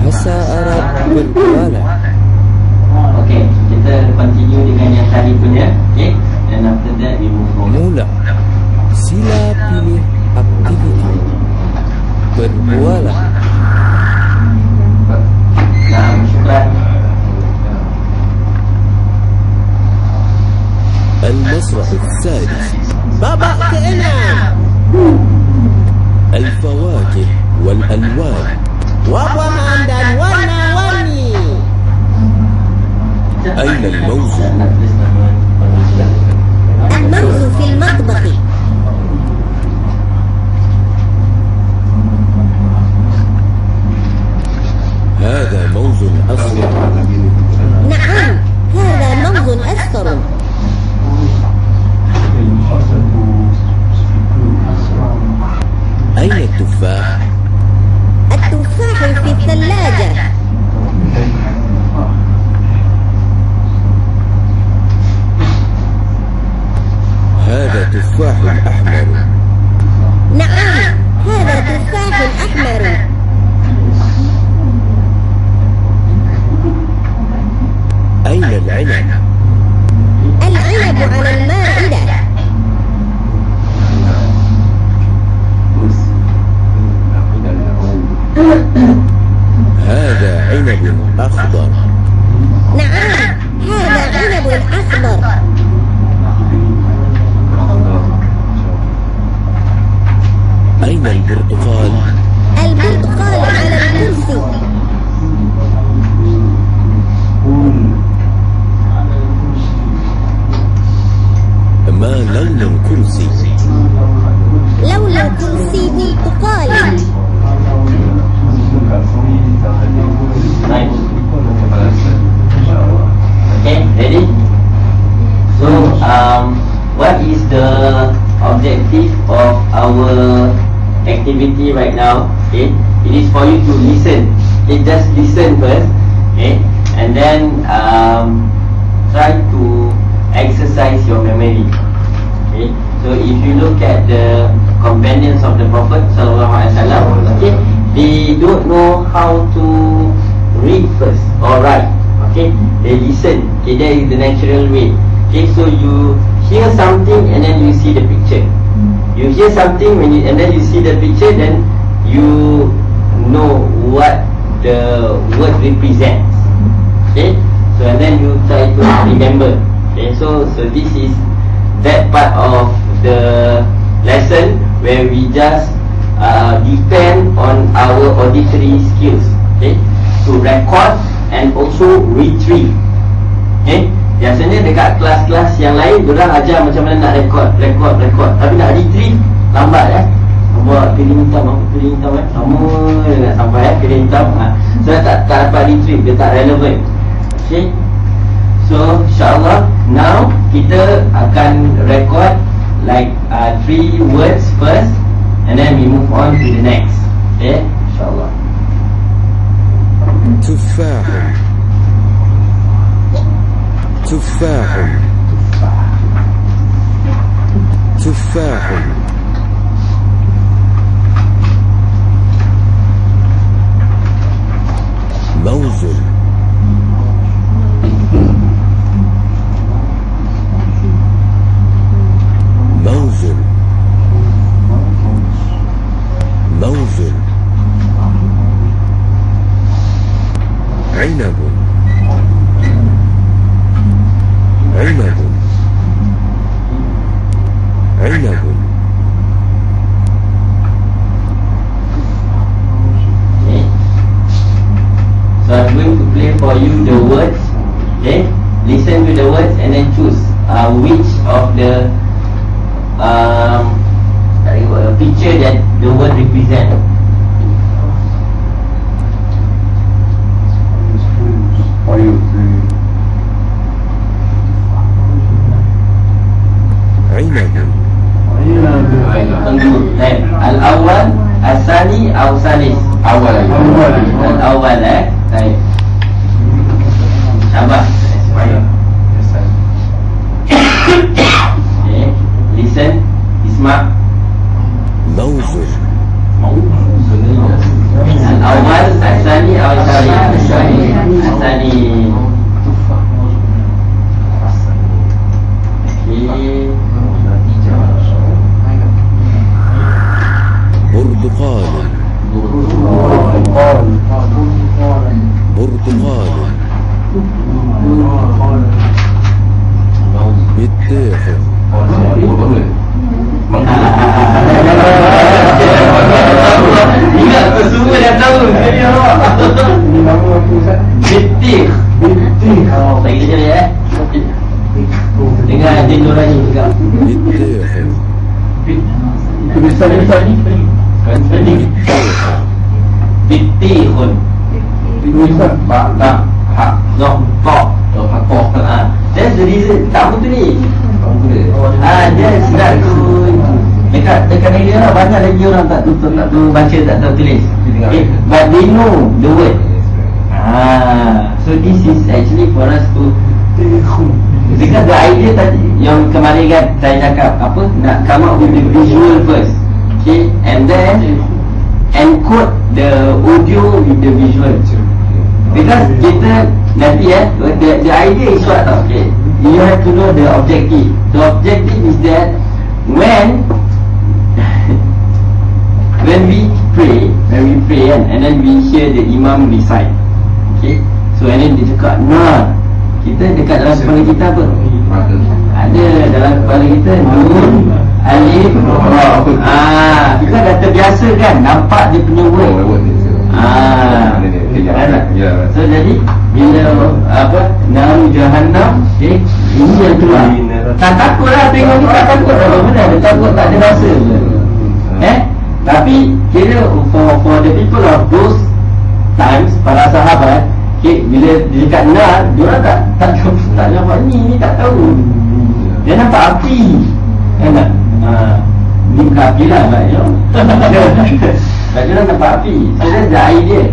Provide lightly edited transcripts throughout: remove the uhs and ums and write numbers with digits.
Bahasa Arab berkuala. Okay, kita continue dengan yang tadi punya. Okay, and after that we move on. Mula. Sila pilih aktiviti. Berkuala. Nah, syukran. المسرح السادس. babak ke-6. الفواكه والألوان. Buah-buahan dan warna-warni. أين الموز؟ الموز في المطبخ. هذا موز أصفر. نعم، هذا موز أصفر. أين التفاح؟ التفاح في الثلاجة. هذا تفاح أحمر. نعم، هذا تفاح أحمر. أين العنب؟ العنب على المائدة. هذا عنب أخضر. نعم، هذا عنب أخضر. أين البرتقال؟ البرتقال على الكرسي. ما لون الكرسي؟ لون الكرسي برتقالي. Nice. Okay, ready? So, what is the objective of our activity right now? Okay, it is for you to listen. Okay, just listen first. Okay, and then try to exercise your memory. Okay, so if you look at the companions of the Prophet Sallallahu Alaihi Wasallam, okay, they don't know how to read first or write. Okay, they listen. Okay, that is the natural way. Okay, so you hear something and then you see the picture. You hear something and then you see the picture, then you know what the word represents. Okay, so and then you try to remember. Okay, so this is that part of the lesson where we just depend on our auditory skills, okay, to record and also retrieve. Okay, biasanya dekat kelas-kelas yang lain diorang ajar macam mana nak record, tapi nak retrieve lambat buat piring hitam, lama dia nak sampai piring hitam. So tak dapat retrieve, dia tak relevant. Okay, so insyaAllah now kita akan record like 3 words first, and then we move on to the next. Okay, insyaAllah. تفاح. تفاح. تفاح. موز. موز. موز. عنب. عنب. عنب. Okay, so I'm going to play for you the words. Okay, listen to the words and then choose which of the picture that the word represent. Al-awwal, as-sani, atau salis? Awal. Al-awwal, baik. Sabar. Okay, listen, isma'. موز. Al-awwal, as-sani, atau salis? Bitihun. That's the reason. Tak betul ni. Dia sedap tu. Dekat area lah banyak lagi orang tak tahu baca, tak tahu tulis. But they know the word. So this is actually for us to, because the idea tadi yang kemarin kan saya cakap apa, nak come up with the visual first, okay, and then encode the audio with the visual. Because kita nanti the idea is what tau, okay, you have to know the objective. The objective is that when we pray kan, and then we hear the imam recite, okay, so and then dia cakap nah, kita dekat dalam kepala kita apa? Ada dalam kepala kita nun, alif, ra. Kita dah terbiasa kan nampak dia punya word. So jadi bila apa naru jahannam, okay, ini yang keluar. Tak takut lah tengok ni, tak takut lah. Benar, dia takut tak ada rasa. Tapi kira for the people of those times, para sahabat, okay, bila dekat nar, diorang tak nampak ni tak tahu. Dia nampak api, kan tak? Ni bukan api lah, you know. Diorang nampak api. So that's the idea.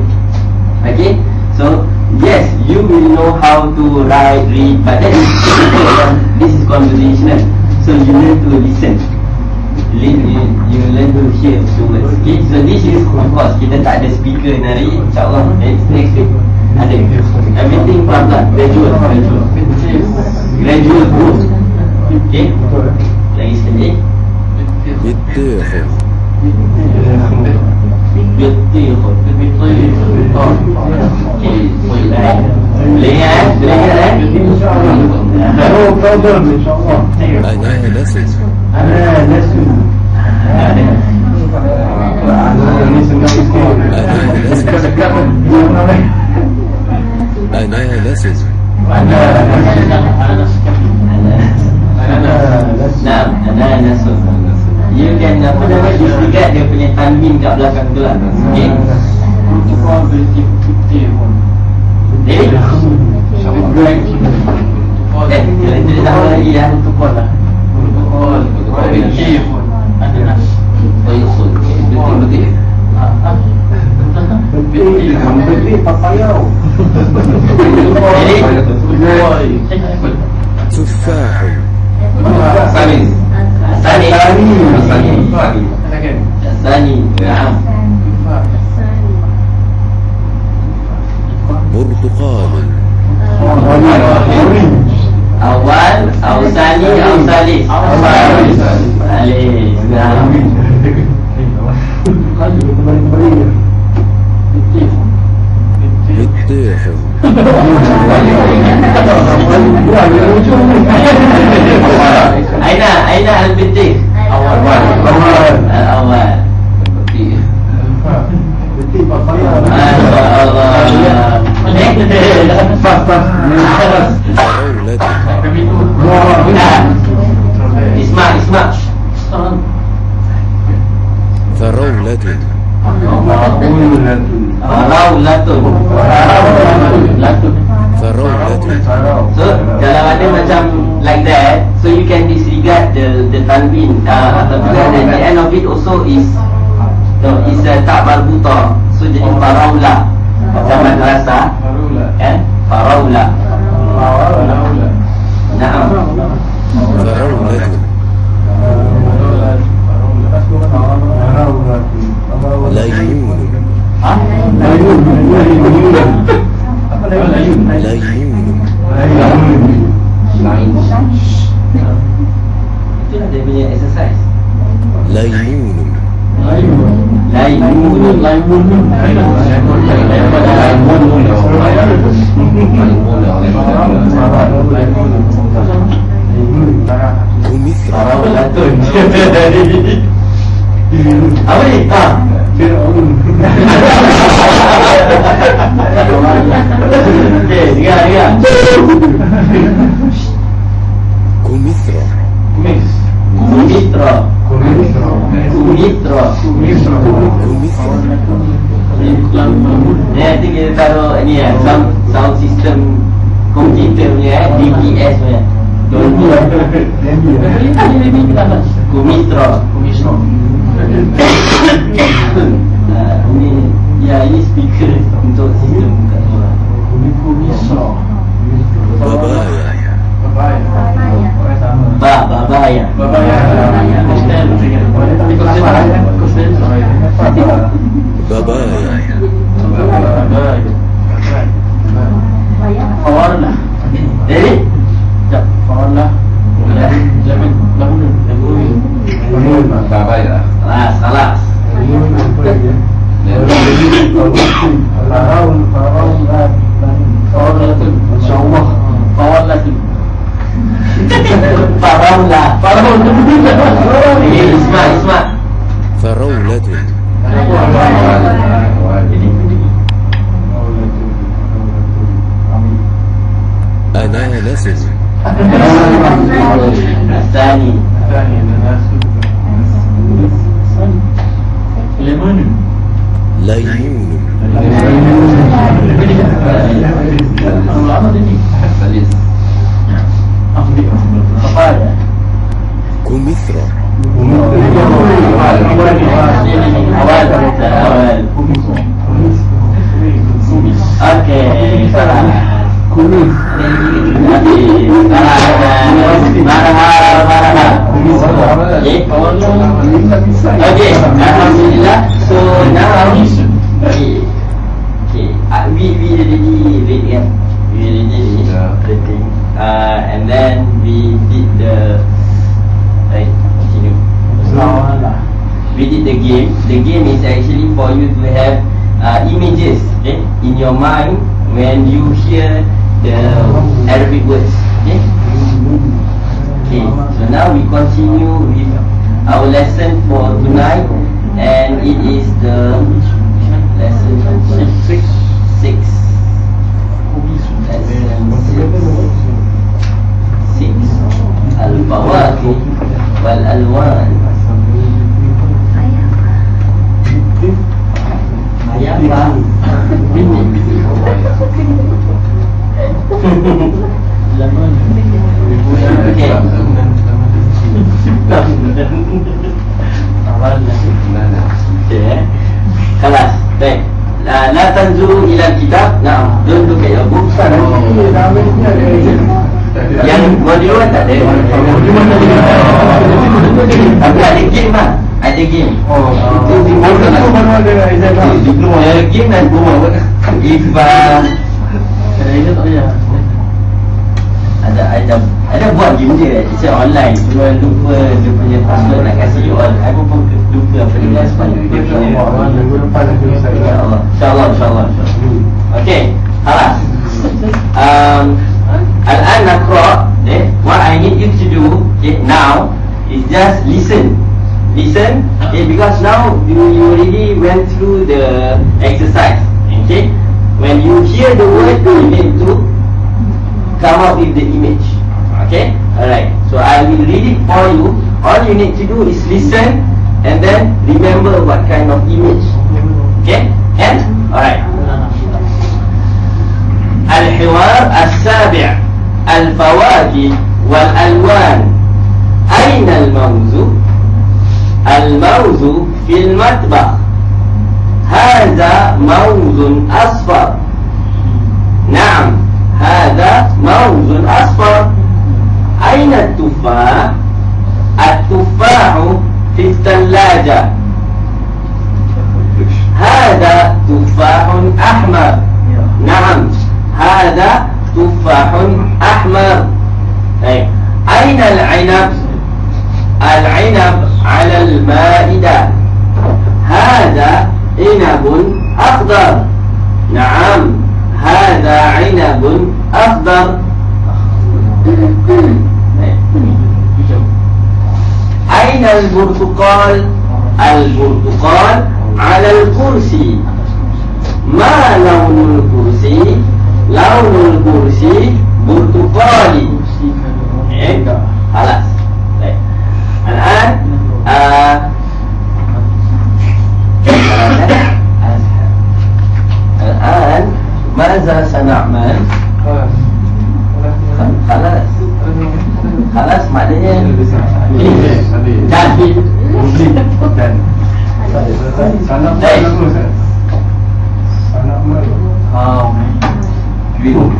Okay, so yes, you will know how to write, read, but that is this is conversational. So you learn to listen. You learn to hear the words. Okay, so this is of course kita tak ada speaker hari, insyaAllah next week ada. Everything pelan-pelan, gradual growth. Okay, lagi sekali. You can apa nama disregard dia punya tanwin kat belakang tu lah. Okay. Jadi kita tahu lagi ya. Sani. برتقال awal, awsani, awsalis. Alif. بالتاحم Aina al-Bitik. Awal. Isma. فرولة So kalau ada macam like that, so you can disregard the tanwin. Apabila at the end of it also is tak marbuta. So jadi faraula. Macam madrasah, kan? Faraula. Naam. فرولة ليمون Itulah dia punya exercise. ليمون كمثرى Apa ni? Okey, dengar. كمثرى Kumitra. Nanti kita taruh ni ya, sound system komputer punya DPS punya. Kumitro. Ini speaker untuk sistem kat luar. Babaya. Babaya. Babaya. Fawarlah. Jadi, fawarlah. Salah. Isma. فرولة. أنانس. الثاني ليمون. كمثرى. Okey, salah. Okay, alhamdulillah. So now we already read kan? We already rating. And then we did the continue. We did the game. The game is actually for you to have images, okay, in your mind when you hear the Arabic words. Okay, so now we continue with our lesson for tonight, and it is the lesson 6. Al-Fawaqih wal-Alwan. Kelas. Baik. La tanzuru ila kitab. Nah, don't look at your book. Yang modul tak ada. Tapi ada game lah. Ada game. Game dan if ada buat game dia. It's online. Cuma lupa dia punya password nak kasih you all. Aku pun lupa apa dia sebab dia punya. InsyaAllah. Okay, halas. Al-an naqra. What I need you to do now is just listen, because now you already went through the exercise. Okay, when you hear the word, you need to come up with the image. Okay, alright. So I will read it for you. All you need to do is listen and then remember what kind of image. Okay, and alright. Al-Hiwar As-Sabi' Al-Fawaqih Wal-Alwan. Aina al-mawzu? Al-mawzu fil matbakh. Hadha mawzun asfar. Naam, hadha mawzun asfar. Aina at-tufah? At-tufahu fi al-thallaja. Hadha tufahun ahmar. Naam, hadha tufahun ahmar. Aina al-'inab? Al-'inab 'ala al-ma'idah. Hadha 'inabun akhdar. Naam, hadha 'inabun akhdar. Aina al-burtuqal? Al-burtuqal 'ala al-kursi. Ma lawnul kursi? Lawnul kursi burtuqali. Halas. Al-an Dan Dan Sanak biru.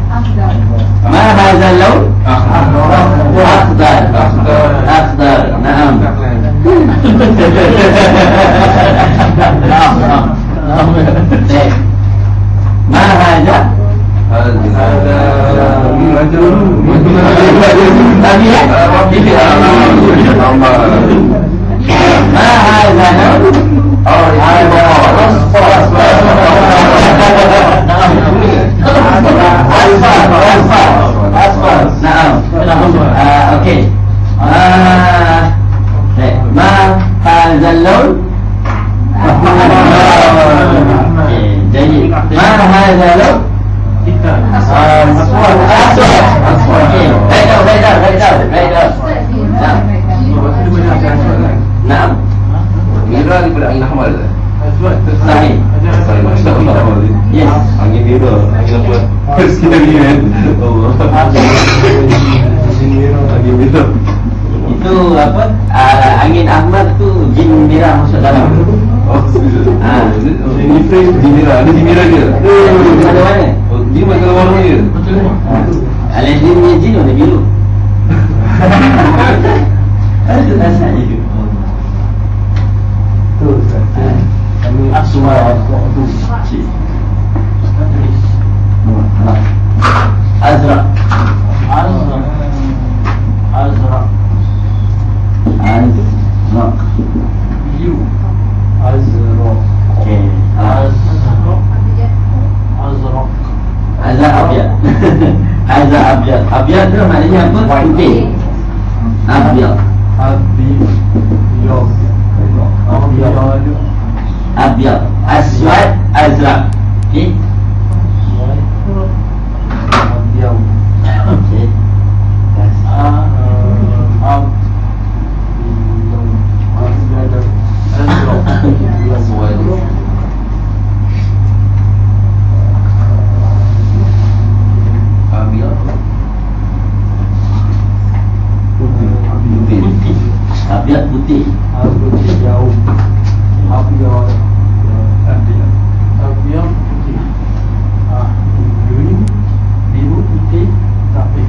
Ma hadzal laun? Akhdar. Akhdar. Naam. Ma hadza? Tadi ya? Ma hadza laun? Asfar. Naam. Okey. Ma hadzal laun? Jadi ma hadzal laun? Asfar. Okey. Write down. Naam. Merah daripada angin ahmad. Sahih. Yes. Angin merah, angin apa? Sekitar ni kan. Allah. Angin merah. Itu apa? Angin ahmad tu jin merah masuk dalam. Oh, ini frame jin merah. Ada jin merah dia. Ada mana? Oh, dia macam warna dia. Aladdin punya jin warna biru. Itu asal je. Tu kami semua tu Azraq. you Azraq. Okey. Azraq Azraq abyad. Azraq abyad. Abyad tu maknanya apa? Putih. Abyad. Abyad. Aswad, azraq. Okey. Okey. Abyad putih. jauh. Abyad putih. Green, biru, putih, tapi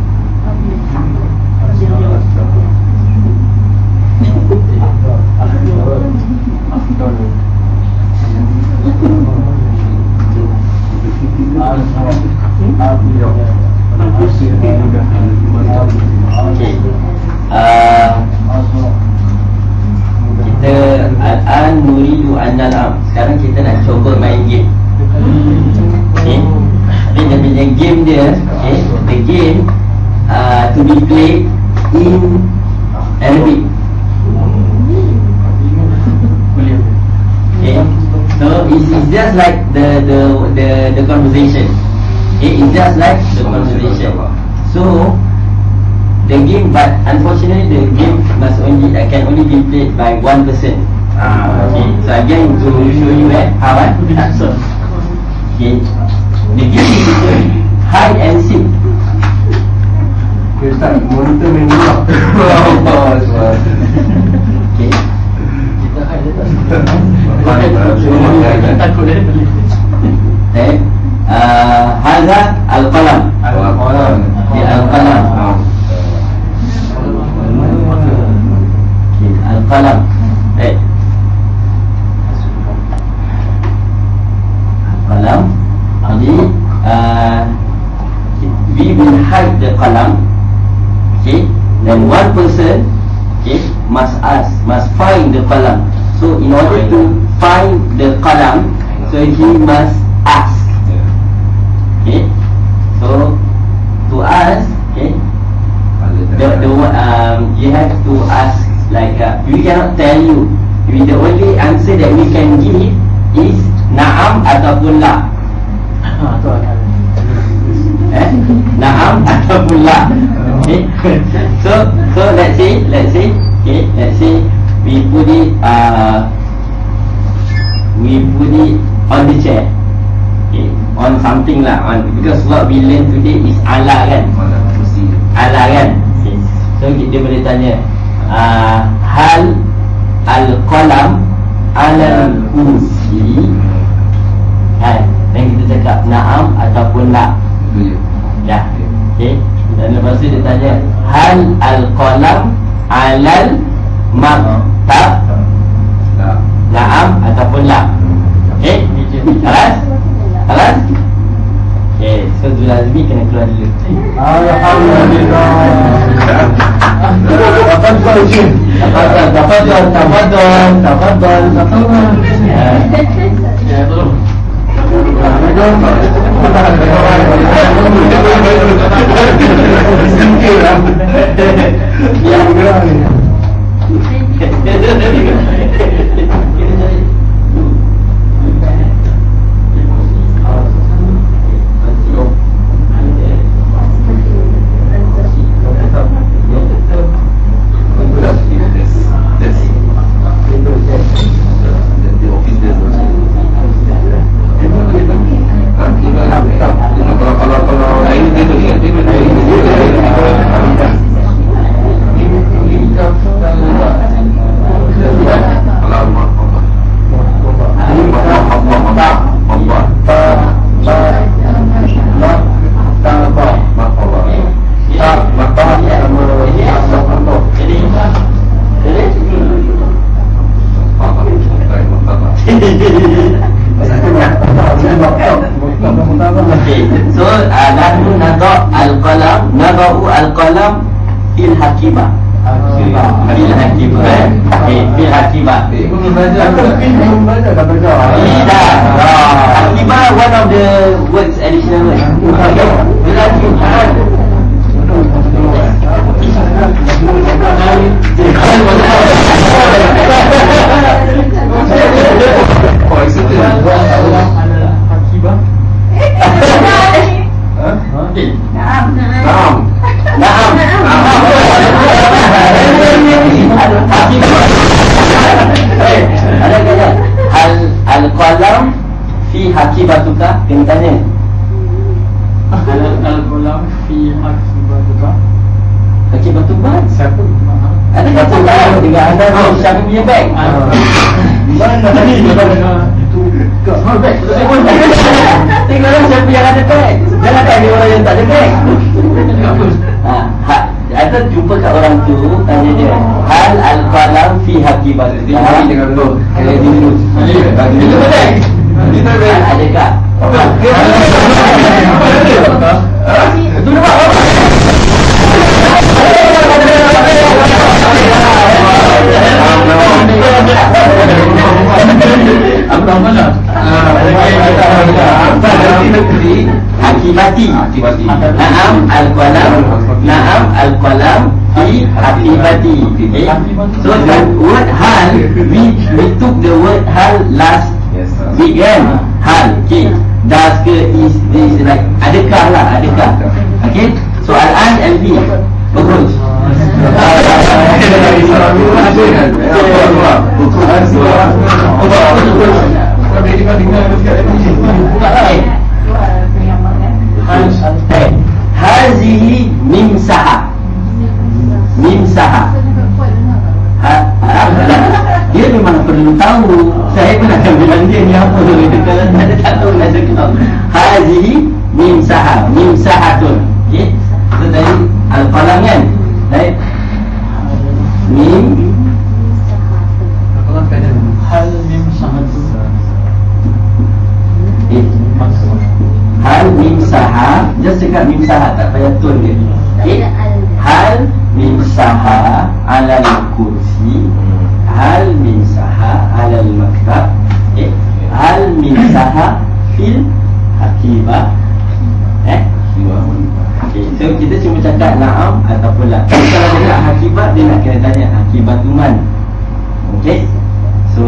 kita al-an nuridu an nal'am. Sekarang kita nak cuba main game. Okay. Tapi dia punya game dia, okay, the game to be played in Arabic. Okay. So it's just like the conversation. Okay, it's just like the conversation. So the game, but unfortunately the game can only be played by one person. Okay, so I'm going to show you how. Okay, the game is hide and seek. kita start monitor main bola. Okay, Kita hide dia tak. takut dia. Okay, hadza al-qalam. Okay, al-qalam. Okay, al-qalam. Qalam. Jadi we will hide the qalam. Okay, then one person, okay, must find the qalam. So in order to find the qalam, so he must ask. Okay, so to ask, okay, you have to ask like we cannot tell you. The only answer that we can give is na'am ataupun la. Na'am ataupun la. Okay. So let's say okay, let's say we put it on the chair. Okay, on something lah, because what we learn today is ala kan. Ala kan. Okay. So dia boleh tanya hal al-qalam ala al-kursi. Dan kita cakap na'am ataupun la. Ya. Okey. Dan lepas tu dia tanya hal al-qalam ala al-maktab. Na'am ataupun la. Okey. Kelas? Kelas? Okey, so Zulazmi kena keluar dulu. Alhamdulillah. Tafadhal. Ya, tolong. So nahnu nadau al-qalam fil hakibah. Fil hakibah. Fil hakibah. Hakibah one of the words, additional words. Fil hakibah. Al-qalam fi hakibatuka, kena tanya. Al-qalam fi hakibatuka. Hakibatuka? Siapa? Ada kata tahu dengan anda siapa punya beg? Mana tadi? Itu ke beg. Tengoklah siapa yang ada beg. Jangan tanya orang yang tak ada beg. Ada jumpa kat orang tu, tanya dia, hal al-qalam fi hakibatuka. Dia dengan tu. Dia dulu. Itu beg. Adakah? Itu nampak apa? Apa mana? Hakibati. Naam al-qalam. Naam al-qalam fi hakibati. So that word hal, we took the word hal last week kan? Hal. Okay. Does ke is this like adakah lah, adakah. Okay. So al-an al-bi. Bagus. Hazihi mimsaha. Mimsaha. Dia memang perlu tahu. Saya pun akan bilang dia ni apa tu. Kalau tak tahu nak cakap hazihi mimsaha. Mimsahatun. Okay. So tadi al-qalam kan. Baik. Mim hal mim sangat hal mim saha. Just cakap mim saha, tak payah tun dia. Hal mim saha ala al-kursi. Hal mim saha ala al-maktab. Hal mim saha fil hakibah. Okay, so kita cuma cakap na'am ataupun la. Kalau dia nak hakibat, dia nak kena tanya hakibatuman. Okay. So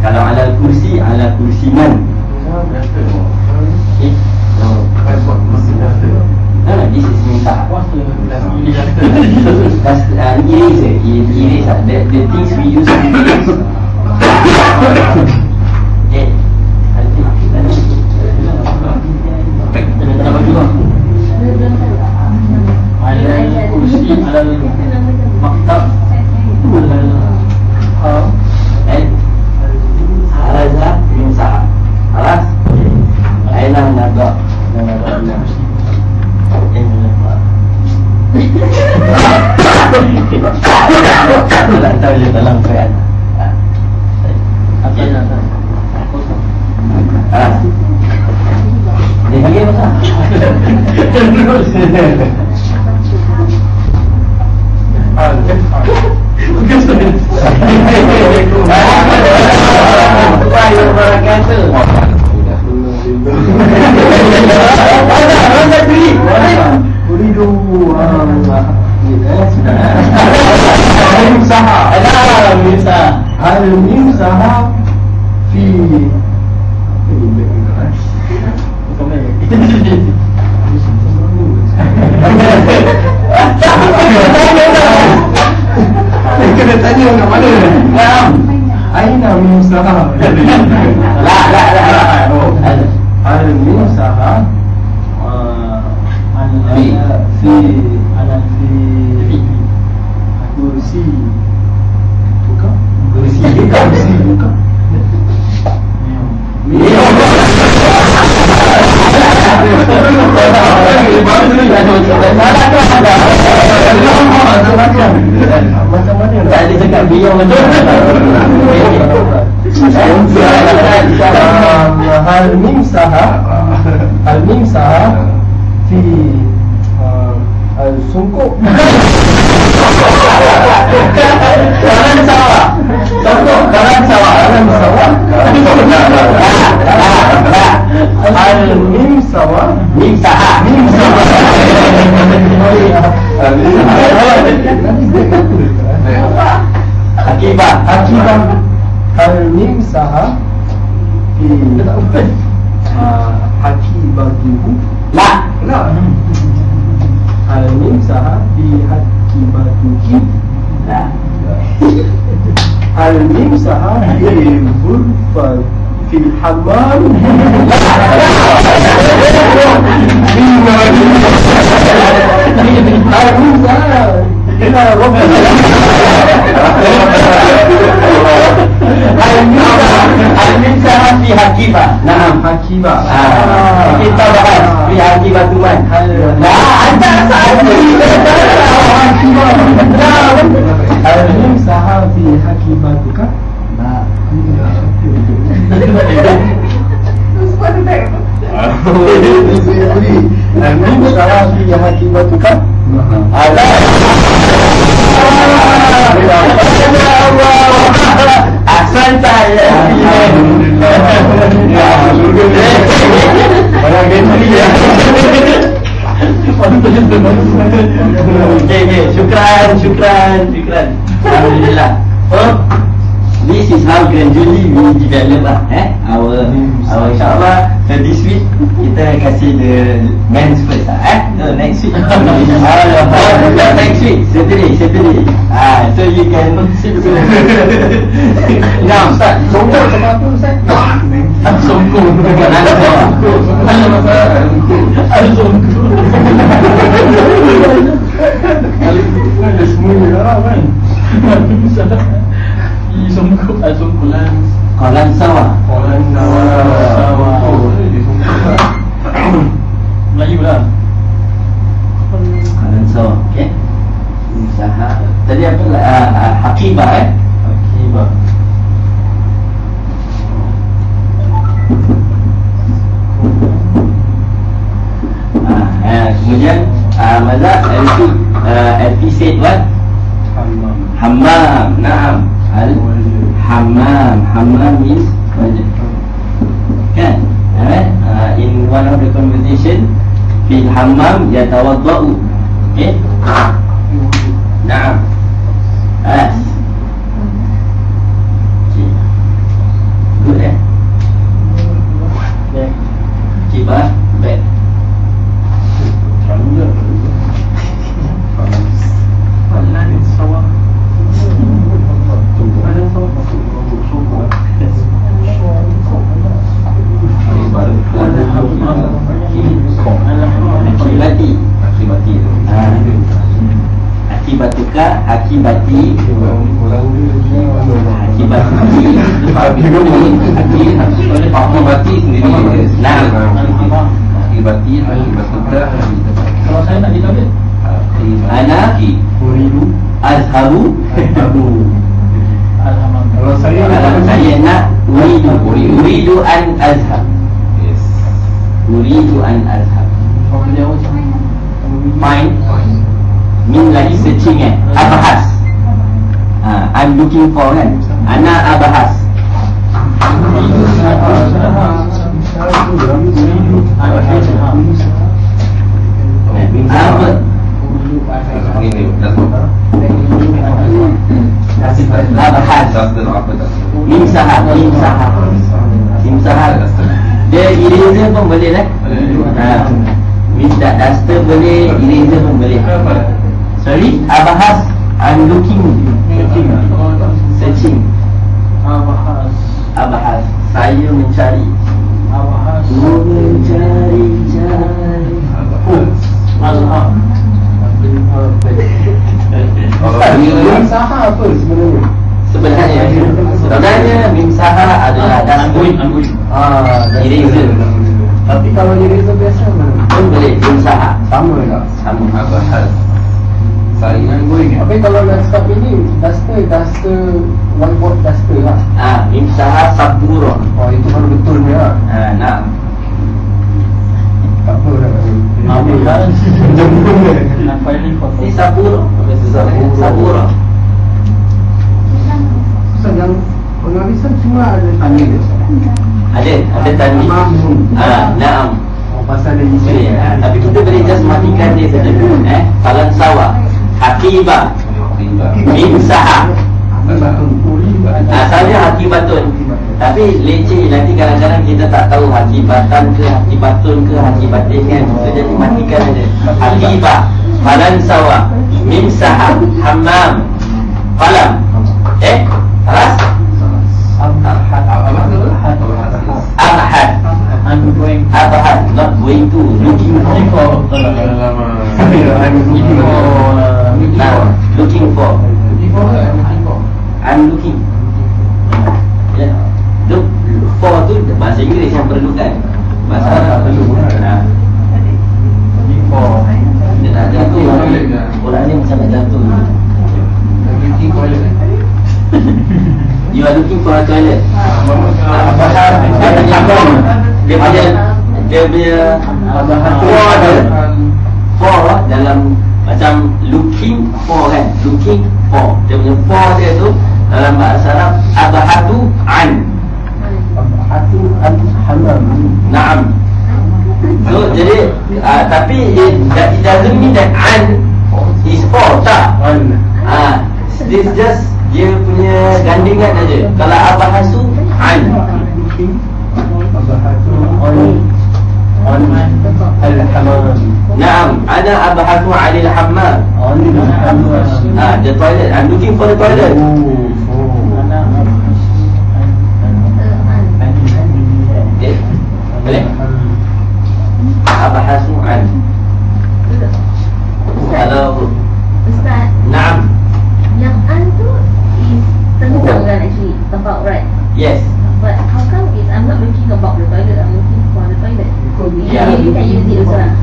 kalau ala kursi, ala kursiman. Okay. So no, this is minta. That's eraser. Eraser. The things we use to erase. Okay. Kenapa juga? Alal kursi alal maktab Kena tanya kat mana? Aina Musaha. Al-Musaha fi kursi buka. Tak ada cakap biar macam Al-Mimsaha fi al-sungkup. Kanan sawah. Kanan sawah. Al-Mimsaha. Akibat Al-Mimsaha fi hakibatuhu. La. Al-Mimsaha fi hakibatuki. La. Al-Mimsaha fi ghurfa fil hammam. Al-Mimsaha ila rabbina. Al-Mimsaha fi hakibah. Naam. Hakibah. Kita bahas fi hakibah tuman. Anda sahaja. Al-Mimsaha fi hakibatuka. Al-Mimsaha fi hakibatuka. Ada. Ahsan saya. Orang gentri ya. Okay. Syukran. Alhamdulillah. So, this is how gradually we develop our insyaAllah. So this week kita kasih the men's first no, next week. Next week Saturday. So you can now start. Songkong sama apa Ustaz? Songkong Ada semua orang kan. Kolam sawah. Melayu lah. Kolam sawah. Okay. Usaha. Tadi apa lah? Hakibah Hakibah. Kemudian Mazak LP said what? Hammam. Naam. Hammam means wajib. Kan? In one of the conversation, fil hammam yatawaddau. Okay? Naam. Okay. Good Kibah back. Akibatuka, akibati, akibati sendiri. Nah, akibati, akibatuka. Kalau saya nak ditabit, Ana azhabu. Kalau Saya nak uridu an azhab. Uridu an azhab. kalau kerja macam find. Min lagi searching abahas. I'm looking for kan. Ana abahas. Apa? Abahas. Imsahat. Dia eraser pun boleh lah. Minta duster boleh, eraser pun boleh. Sorry, abahas. I'm looking. Searching. Abahas. Saya mencari. Mencari. Mimsaha apa sebenarnya? Sebenarnya mimsaha adalah duster. Eraser. Tapi kalau eraser biasa pun boleh mimsaha. sama tak? Sama. Abahas. Saya Tapi kalau nak start ini duster whiteboard duster lah. Mimsaha sabura. Oh itu baru betulnya. Nah. Tak apa nak. Ni sabura. Sabura. Ustaz yang penghabisan cuma ada tanya dia. Ada tadi. Naam. Pasal dia isi. Tapi kita boleh just matikan dia saja. Falan sawa. Hakiba. Mimsaha. Asalnya hakibatun. Tapi leceh nanti kadang-kadang kita tak tahu hakibatan ke hakibatun ke hakibatin kan. So jadi matikan saja. Hakiba. Falan sawa. Mimsaha. Hammam. Falam. Salas? Abahad. Abahad. Not going to. Looking for. Looking for. I'm looking. Look for tu bahasa Inggeris yang perlukan. Bahasa Arab perlu. Dia nak jatuh. Orang ni macam nak jatuh. You are looking for a toilet. Dia punya for dalam macam looking for kan. Looking for. Dia punya for dia tu dalam bahasa Arab abahatu an. Abahatu an halam. Naam. So jadi tapi it doesn't mean that an is for, tak. This just dia punya gandingan aja. Kalau abahasu an. Abahatu an al-hammam. Naam, ana abahasu 'anil hammam. The toilet. I'm looking for the toilet. Okay. Boleh? Abahasu an. Kalau Ustaz, naam. yang an tu is tentang kan actually about right. Yes. But how come is I'm not looking about the toilet, I'm looking for the toilet. Yeah. You can use it also lah.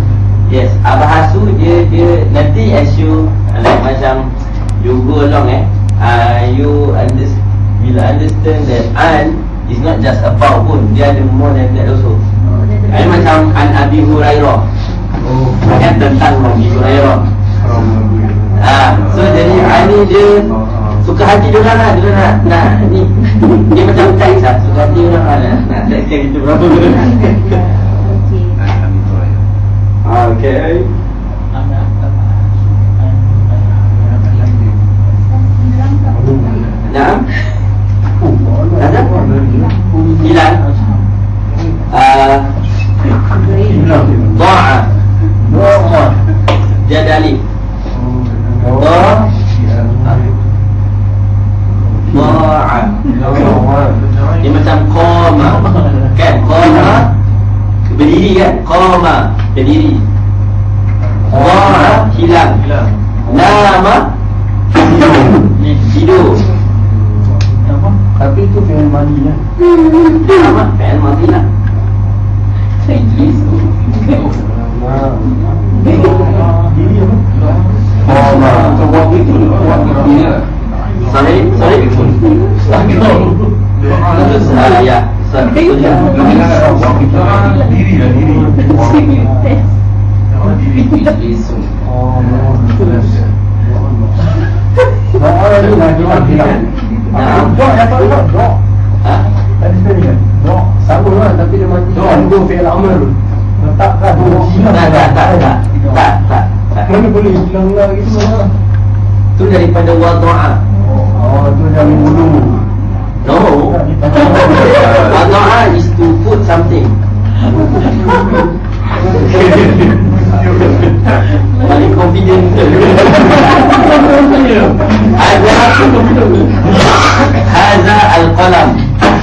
Yes, abahasu dia nanti as you like macam you go along you bila understand that an is not just about pun, dia ada more than that also. Macam an Abi Hurairah. Kan tentang Abi Hurairah. So jadi an ni dia suka hati dia orang lah, dia nak ni dia macam teks lah, suka hati orang lah nak tekskan kita berapa benda. Okay. Naam. Ada? Hilang. Doa. Dia dalil. Doa. Dia macam qama. Kan? Qama berdiri kan? Qama berdiri. Doa hilang. Nama tidur. Tapi itu fi'il madhi lah. Nama fi'il madhi lah. Sorry. Ya. Ijlisun. Oh, doa ni dah hilang. Doa yang tahu doa. Ha? Tadi sekali kan? Doa sama lah tapi dia mati. Doa dua fi'il amr. Letakkan doa hilang. Tak. Mana boleh hilang lah gitu lah. Tu daripada wada'a. Oh, tu dari wudu. No. Wada'a is to put something. Paling confident. Hadza al-qalam.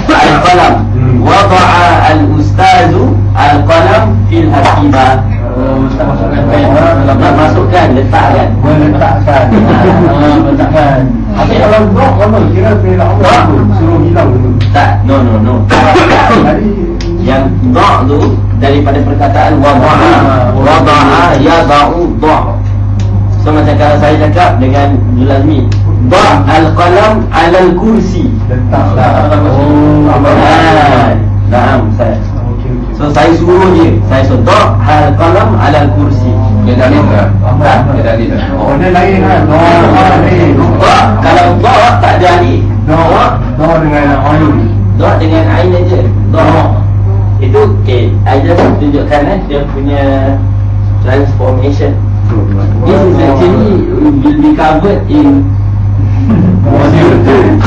Al-qalam. Wada'a al-ustazu al-qalam fil hakimah. Ustaz masukkan pen. Nak masukkan, letakkan. Meletakkan. Letakkan. Tapi kalau doa apa? Kira fi'il amr suruh hilang dulu. Tak, no. Tadi Yang da' tu daripada perkataan wada'a yada'u da'. So macam kalau saya cakap dengan Zulazmi, da' al-qalam 'alal kursi. letaklah. Naam Ustaz. Okey. So saya suruh dia, saya suruh da' al-qalam 'alal kursi. Dia dalil tak? Tak. Dia dalil tak? Oh, dia lain kan? Doa lain. Da' kalau da' tak ada alif. Doa dengan ain. Da' dengan ain aja. Da'. Itu I just tunjukkan dia punya transformation. This is actually will be covered in module 2.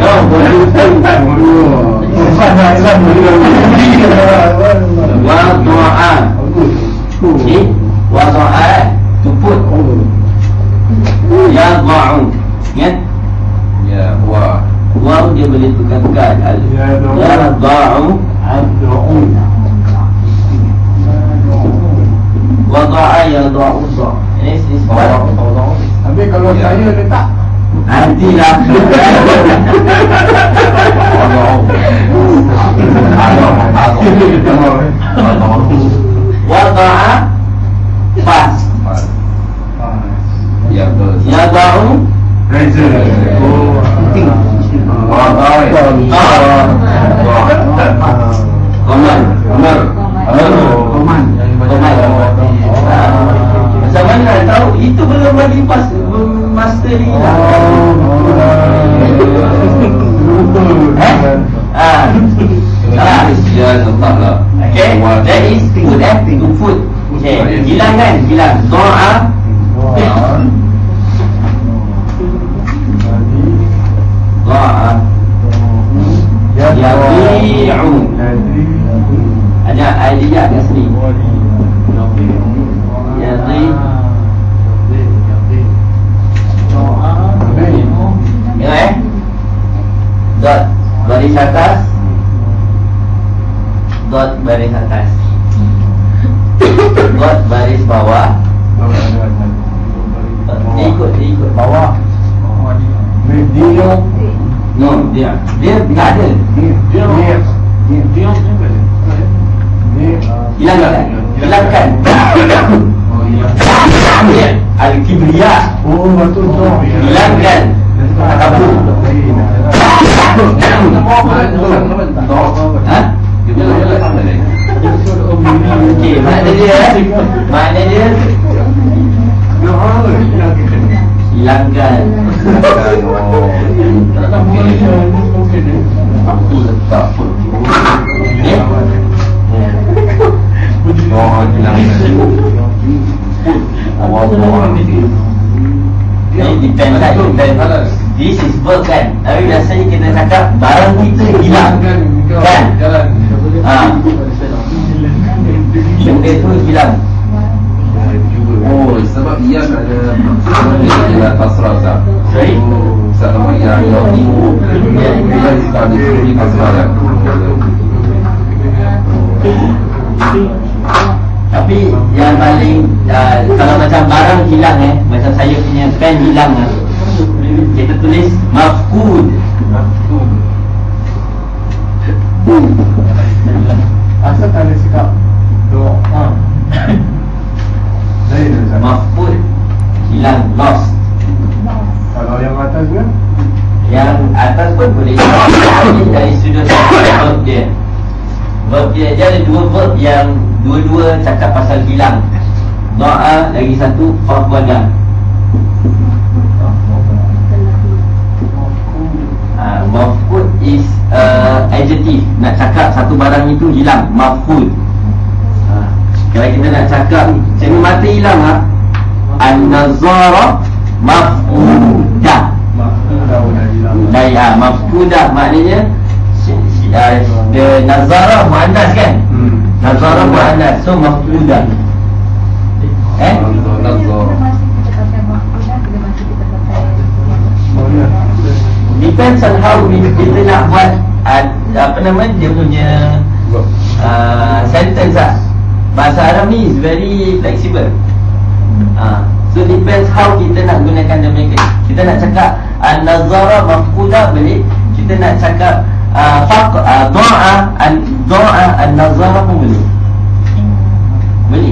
No, module 2. Wada'a. Okay, wada'a to put. Yada'u. Ingat? Ya, wa. Waw dia boleh tukarkan. Yada'u. Wada'a yada'u da'. This is what. Tapi kalau saya letak Nantilah. Wada'a pas. Ya, betul. Yada'u Razor. Koman. Macam mana nak tahu? Itu belum lagi pas mastering lah. Ya, tetap lah. Okay, that is good to put. Okay, hilang. Doa. Doa. Yadi'u. Ada idea kat sini. Yadi'. Tengok dot baris atas. Dot baris atas. Dot baris bawah. Ikut bawah. Dia No, dia tak ada. Hilangkan. Dia al-kibriya. Oh, betul tu. Hilangkan. Kabu. Ha? Okey, makna dia hilangkan. Aku letak pun. Oh, hilang. Ini depend lah. This is verb kan. Tapi biasanya kita cakap barang kita hilang kan? Benda tu hilang. Oh, sebab ia ada dia tasrah tak? Sorry? Sebab nama yang dia tak di tasrah kan? Tapi yang paling kalau macam barang hilang macam saya punya pen hilang kita tulis mafqud. Asal tak ada sikap doa. Mafqud hilang, lost. Kalau yang atas kan? Yang atas pun boleh. Ini dari sudut verb dia. Verb dia ada dua verb yang dua-dua cakap pasal hilang. doa, lagi satu faqada. Mafqud is adjective. Nak cakap satu barang itu hilang, mafqud. Kalau kita nak cakap cermin mata hilang, an-nazara mafqudah. Mafqudah maknanya the nazara muannas kan? Nazara muannas, so mafqudah. Depends on how kita nak buat apa nama dia punya sentence lah. Bahasa Arab ni is very flexible. So depends how kita nak gunakan dia punya. Kita nak cakap an-nazara mafqudah boleh. Kita nak cakap doa an-nazara pun boleh.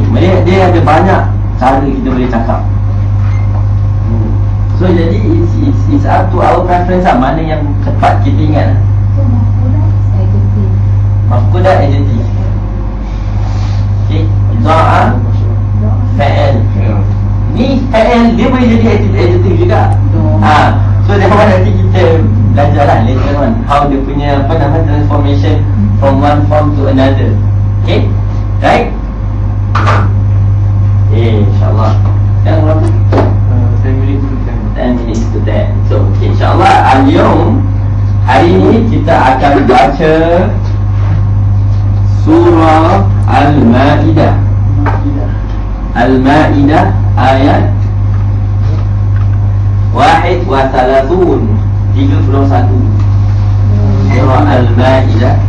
Boleh. Dia ada banyak cara kita boleh cakap. So jadi it's up to our preference lah, mana yang cepat kita ingat. So mafqudah adjective. Okay, doa fa'al. Ni fa'al dia boleh jadi adjective juga. So dia nanti kita belajar lah later on how dia punya apa nama transformation from one form to another. Okay, right? InsyaAllah. Yang berapa? 10 minutes to 10. So okay, insyaAllah hari ini kita akan baca surah Al-Ma'idah. Al-Ma'idah ayat 31. Surah Al-Ma'idah.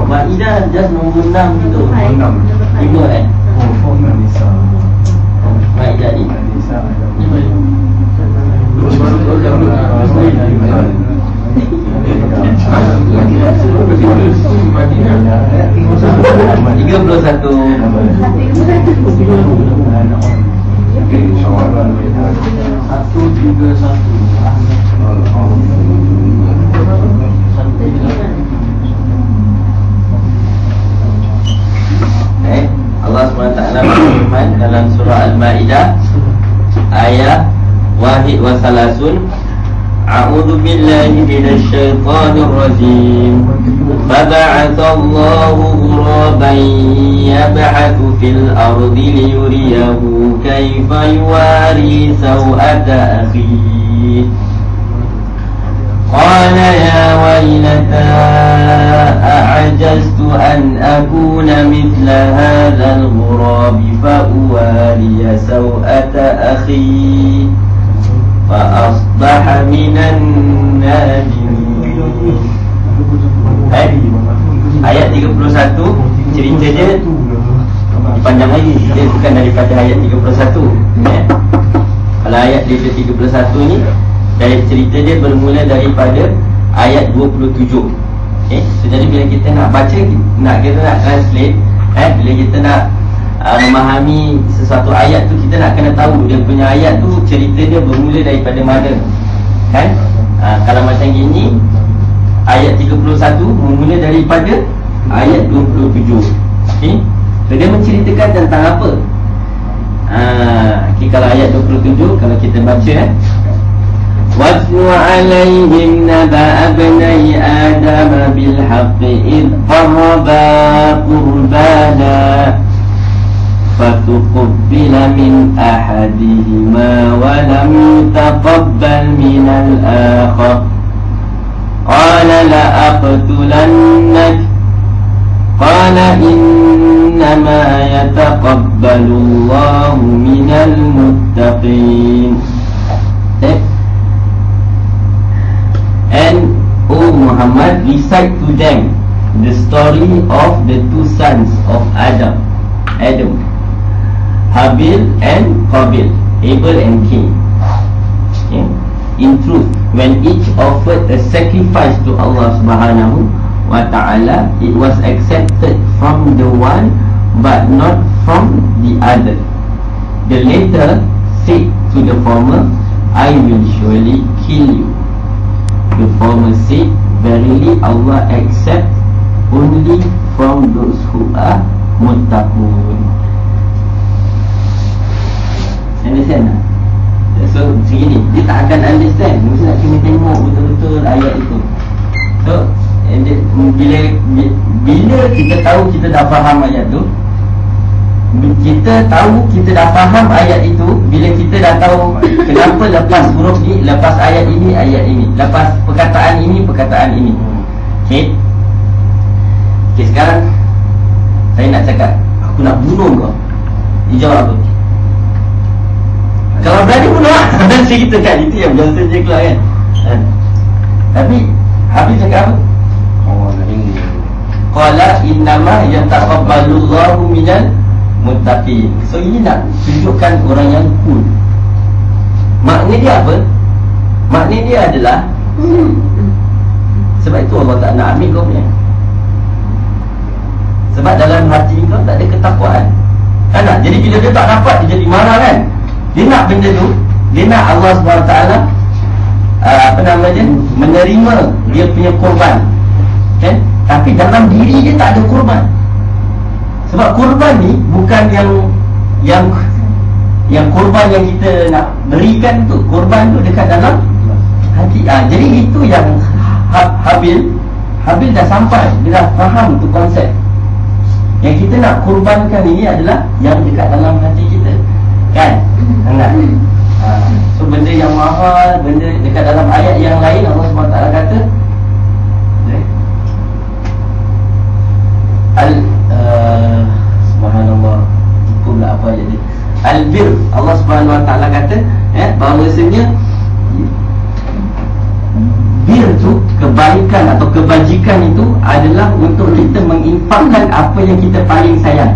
Ma'idah just nombor 6 gitu. 5 kan? Ma'idah ni Allah SWT berfirman dalam surah Al-Ma'idah ayat 31. A'udzu billahi minasy syaithanir rajim. Faba'atsallahu ghuraban yab'atsu fil ardi liyuriyahu kaifa yuwari sawata akhihi. قال يا ويلتى أعجزت أن أكون مثل هذا الغراب فأواري سوءة أخي فأصبح من النادمين. Ayat 31 cerita dia panjang lagi. Dia bukan daripada ayat 31 Kalau ayat dia 31 ni, dari cerita dia bermula daripada ayat 27. So jadi bila kita nak baca, kita nak translate, bila kita nak memahami sesuatu ayat tu, kita nak kena tahu dia punya ayat tu cerita dia bermula daripada mana, kan? Kalau macam gini, ayat 31 bermula daripada ayat 27. Okay? So dia menceritakan tentang apa? Kalau ayat 27, kalau kita baca, وَاتْلُ عَلَيْهِمْ نَبَأَ ابْنَيْ آدَمَ بِالْحَقِّ إِذْ قَرَّبَا قُرْبَانًا فَتُقُبِّلَ مِنْ أَحَدِهِمَا وَلَمْ يُتَقَبَّلْ مِنَ الْآخَرِ قَالَ لَأَقْتُلَنَّكَ قَالَ إِنَّمَا يَتَقَبَّلُ اللَّهُ مِنَ الْمُتَّقِينَ. And O Muhammad, Muhammad recite to them the story of the two sons of Adam, Habil and Qabil, Abel and Cain. Okay. In truth, when each offered a sacrifice to Allah Subhanahu wa ta'ala, it was accepted from the one but not from the other. The latter said to the former, I will surely kill you. The former said, verily Allah accepts only from those who are muttaqun. Understand tak? So begini, dia tak akan understand. Mesti nak kena tengok betul-betul ayat itu. So bila kita tahu kita dah faham ayat tu, kita tahu kita dah faham ayat itu, bila kita dah tahu kenapa lepas huruf ni, lepas ayat ini, lepas perkataan ini. Okay, sekarang saya nak cakap, aku nak bunuh kau. Dia jawab apa? Kalau berani bunuh lah. Nanti kita kan, itu yang biasa je keluar kan. Tapi habis cakap apa? Qala innama yataqabbalullahu minal muttaqin. So ini nak tunjukkan orang yang cool. Makna dia apa? Makna dia adalah sebab itu Allah tak nak ambil kau punya. Sebab dalam hati kau tak ada ketakwaan. Kan tak? Jadi bila dia tak dapat, dia jadi marah kan. Dia nak benda tu, dia nak Allah SWT menerima dia punya korban, kan? Tapi dalam diri dia tak ada korban. Sebab korban ni bukan yang korban yang kita nak berikan tu. Korban tu dekat dalam hati. Jadi itu yang Habil dah sampai, dia dah faham tu konsep. Yang kita nak korbankan ini adalah yang dekat dalam hati kita, kan? Enggak. So benda yang mahal, benda dekat dalam ayat yang lain Allah SWT kata subhanallah, pula apa ayat dia? Al-bir, Allah SWT kata bahawasanya bir tu, kebaikan atau kebajikan itu adalah untuk kita menginfakkan apa yang kita paling sayang.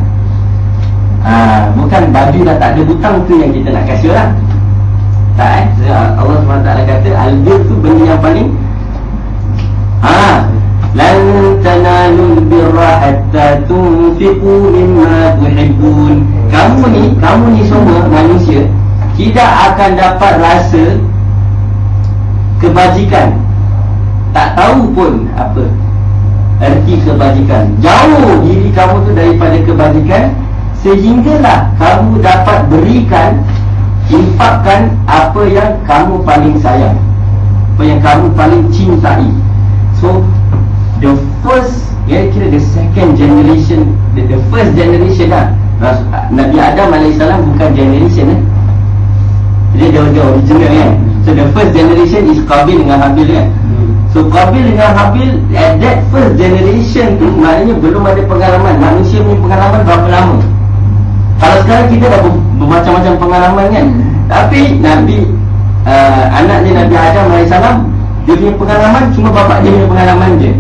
Bukan baju dah tak ada butang tu yang kita nak kasih orang. Tak Allah SWT kata al-bir tu benda yang paling lan tanalul birra hatta tunfiqu mimma tuhibbun. Kamu ni semua manusia tidak akan dapat rasa kebajikan, tak tahu pun apa erti kebajikan. Jauh diri kamu tu daripada kebajikan, sehinggalah kamu dapat berikan, infakkan apa yang kamu paling sayang, apa yang kamu paling cintai. So the first, kira the second generation, the first generation lah, Nabi Adam AS bukan generation dia original kan. So the first generation is Qabil dengan Habil kan. So Qabil dengan Habil, at that first generation tu, maknanya belum ada pengalaman. Manusia punya pengalaman berapa lama? Kalau sekarang kita dah bermacam-macam pengalaman kan. Tapi anaknya Nabi Adam AS, dia punya pengalaman cuma bapak dia punya pengalaman je.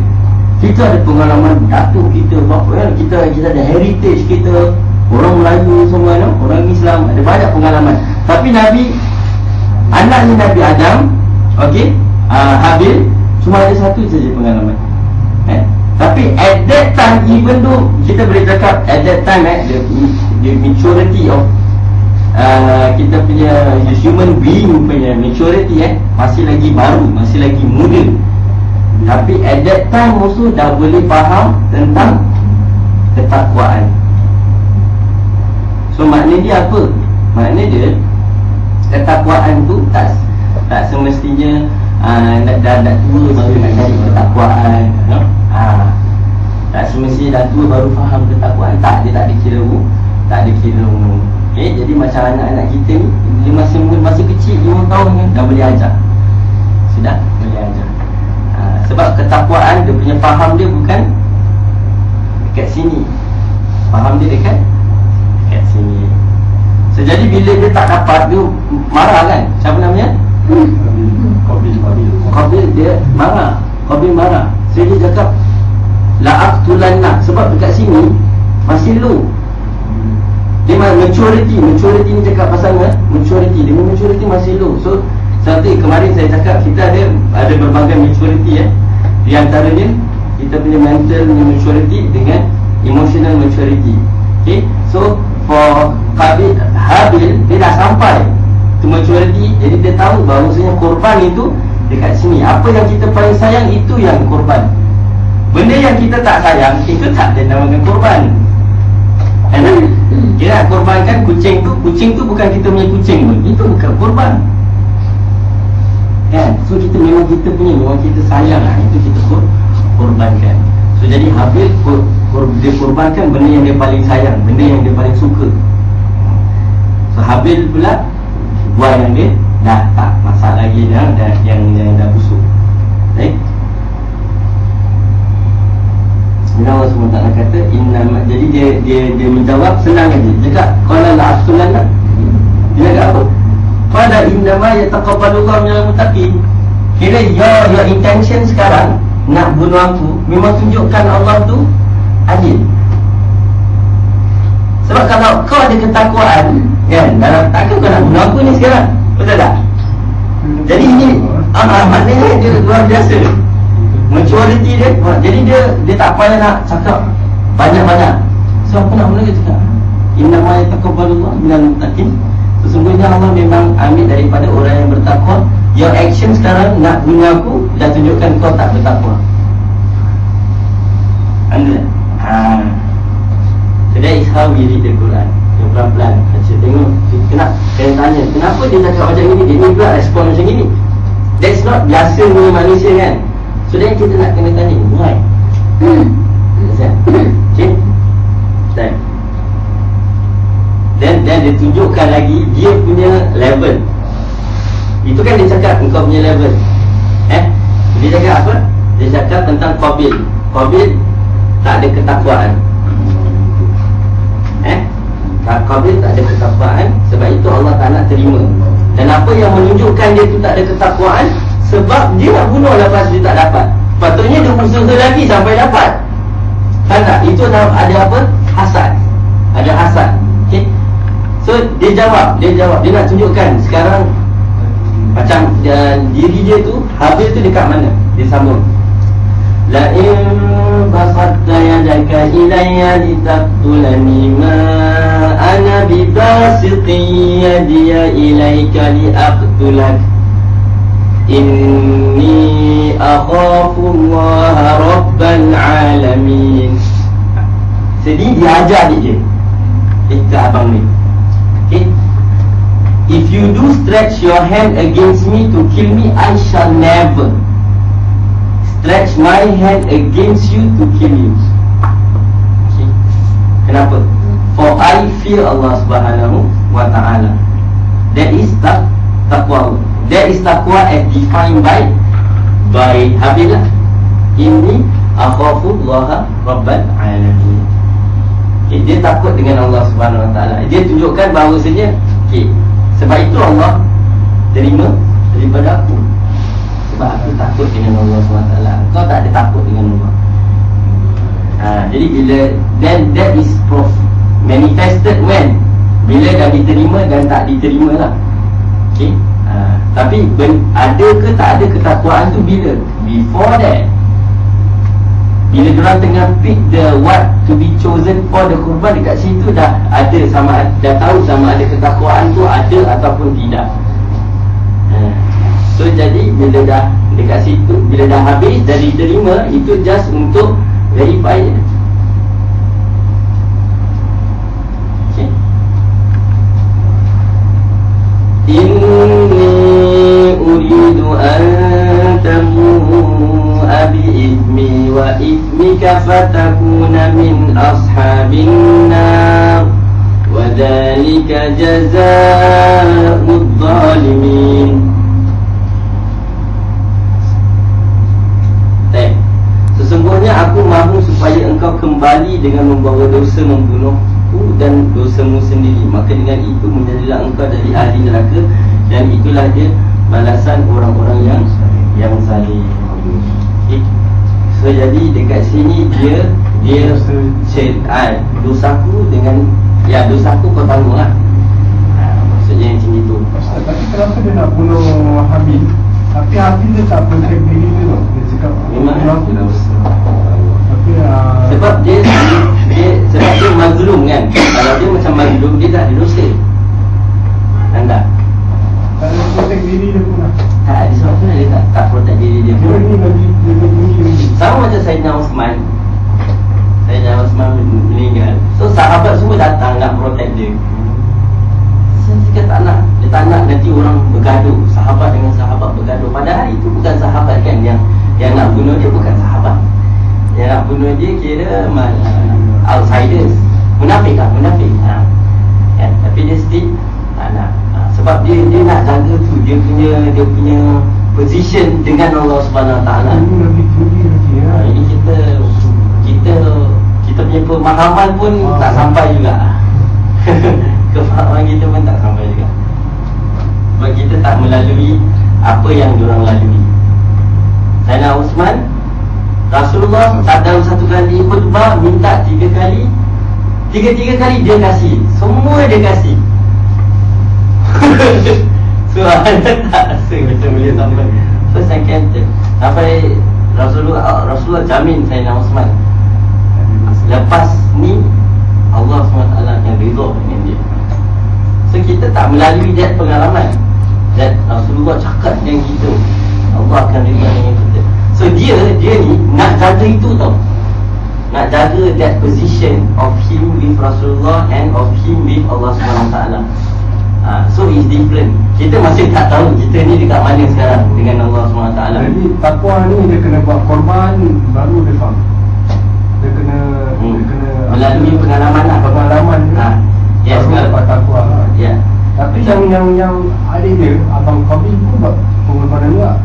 Kita ada pengalaman datuk kita, bapa kan? Kita ada heritage kita, orang Melayu semua, orang Islam, ada banyak pengalaman. Tapi anaknya Nabi Adam, Habil, cuma ada satu saja pengalaman. Tapi at that time, even though kita boleh cakap at that time the maturity of kita punya human being punya maturity masih lagi baru, masih lagi muda. Tapi at that time also dah boleh faham tentang ketakwaan. So makna dia apa? Makna dia ketakwaan tu tak semestinya dah tua baru nak cari ketakwaan, tak semestinya dah tua baru faham ketakwaan. Tak, dia tak ada kira umur. Jadi macam anak-anak kita ni, bila masih kecil 5 tahun kan, dah boleh ajar. Sudah boleh ajar. Sebab ketakwaan, dia punya faham dia bukan dekat sini, faham dia dekat sini. So jadi bila dia tak dapat, dia marah kan. Siapa namanya? Qabil dia marah. Qabil marah. So dia cakap la'aqtulannak, sebab dekat sini masih low. Dia maturity ni cakap pasal maturity. Dia maturity masih low. So seperti kemarin saya cakap, kita ada berbagai maturity Di antaranya kita punya mental maturity dengan emotional maturity. Okay, so for Habil, dia dah sampai to maturity. Jadi dia tahu bahawasanya korban itu dekat sini. Apa yang kita paling sayang, itu yang korban. Benda yang kita tak sayang, itu tak ada namakan korban. Kira korbankan kucing tu bukan kita punya kucing pun. Itu bukan korban. So kita memang kita sayang lah. Itu kita korbankan. So jadi Habil dia korbankan benda yang dia paling sayang, benda yang dia paling suka. So Habil pula buat yang dia dah tak masak lagi yang dah busuk. Baik. Allah SWT kata jadi dia menjawab senang aja. Dia cakap qala la'aqtulannak. Dia cakap apa? Qala innama yataqabbalullahu minal muttaqin. Kira your intention sekarang nak bunuh aku, memang tunjukkan Allah tu adil. Sebab kalau kau ada ketakwaan kan, dalam takkan kau nak bunuh aku ni sekarang. Betul tak? Jadi ini maknanya dia luar biasa maturity dia. Jadi dia tak payah nak cakap banyak-banyak. So apa nak mula dia cakap innama yataqabbalullahu minal muttaqin. Sesungguhnya Allah memang ambil daripada orang yang bertakwa. Your action sekarang nak bunuh aku dah tunjukkan kau tak bertakwa. Anda So that is how we read the Quran. Dia pelan-pelan baca, tengok. Kena tanya, kenapa dia cakap macam ni? Dia ni pula respon macam ni. That's not biasa ni manusia kan. So then kita nak kena tanya, why? Okay. Then dia tunjukkan lagi dia punya level. Itu kan dia cakap engkau punya level. Dia cakap apa? Dia cakap tentang Qabil. Qabil tak ada ketakwaan. Qabil tak ada ketakwaan. Sebab itu Allah tak nak terima. Dan apa yang menunjukkan dia tu tak ada ketakwaan? Sebab dia nak bunuh lepas dia tak dapat. Patutnya dia usaha lagi sampai dapat. Kan tak? Itu ada apa? Hasad. Ada hasad. Okay. So dia jawab. Dia nak tunjukkan sekarang macam diri dia tu, Habil tu dekat mana? Dia sambung, la in basatta yadaka ilayya litaqtulani ma ana bibasitin yadiya ilayka liaqtulak inni akhafu Allah rabbal alamin. Jadi dia ajar dia ke abang ni. Okay. If you do stretch your hand against me to kill me, I shall never stretch my hand against you to kill you. Okay. Kenapa? For I fear Allah Subhanahu wa ta'ala. That is taqwa. That is taqwa as defined by Habil. Inni akhafu Allah rabbal alamin. Okay. Dia takut dengan Allah Subhanahu wa ta'ala. Dia tunjukkan bahawasanya sebab itu Allah terima daripada aku. Sebab aku takut dengan Allah SWT. Kau tak ada takut dengan Allah. Jadi bila that is manifested when? Bila dah diterima dan tak diterima lah. Okay. Tapi ada ke tak ada ketakwaan tu bila? Before that. Bila diorang tengah pick the what to be chosen for the kurban, dekat situ dah ada dah tahu sama ada ketakwaan tu ada ataupun tidak. So jadi bila dah dekat situ, bila dah habis, dah diterima, itu just untuk verify je. Okay. Inni uridu an tamu'a bi'ithmi wa ithmika fatakuna min ashabin nar wa dhalika jazaa'ud zalimin. Sesungguhnya aku mahu supaya engkau kembali dengan membawa dosa membunuhku dan dosamu sendiri. Maka dengan itu menjadilah engkau dari ahli neraka. Dan itulah dia balasan orang-orang yang zalim. Okay. So jadi dekat sini dia dosaku dengan dosaku kau tanggung lah. Maksudnya macam itu. Ustaz, tapi kenapa dia nak bunuh Habil? Tapi Habil dia tak protect diri dia tau. Dia cakap memang dia dah besar. Tapi sebab dia mazlum kan. Kalau dia macam mazlum, dia tak ada dosa. Anda tak ada protect diri dia pun lah. tak ada sebab tu dia tak protect diri dia Dia pun. ni lagi lagi. Sama macam Sayyidina Osman. Sayyidina Osman meninggal. So sahabat semua datang nak protect dia. Dia tak nak nanti orang bergaduh, sahabat dengan sahabat bergaduh. Padahal itu bukan sahabat kan, yang nak bunuh dia bukan sahabat. Yang nak bunuh dia kira outsiders. Munafik lah, munafik. Tapi dia still tak nak. Sebab dia nak jaga tu, dia punya position dengan Allah Subhanahu Wa Taala. Ini lagi tinggi lagi ya. Ini kita punya pemahaman pun tak sampai juga. Kefahaman kita pun tak sampai juga. Sebab kita tak melalui apa yang diorang lalui. Sayyidina Uthman, Rasulullah tak dalam satu kali khutbah minta 3 kali. 3 kali dia kasih. Semua dia kasih. So anda tak rasa macam boleh sampai first second sampai Rasulullah jamin Sayyidina Uthman, lepas ni Allah SWT akan ridha dengan dia. So kita tak melalui that pengalaman, that Rasulullah cakap dengan kita Allah akan ridha dengan kita. So dia ni nak jaga itu tau, nak jaga that position of him with Rasulullah and of him with Allah SWT. So it's different. Kita masih tak tahu kita ni dekat mana sekarang dengan Allah SWT. Jadi takwa ni dia kena buat korban baru dia faham. Dia kena melalui pengalaman lah. Pengalaman Yes, baru dapat takwa lah. Ya. Tapi yang adik dia, Abang Qabil pun buat pengorbanan juga.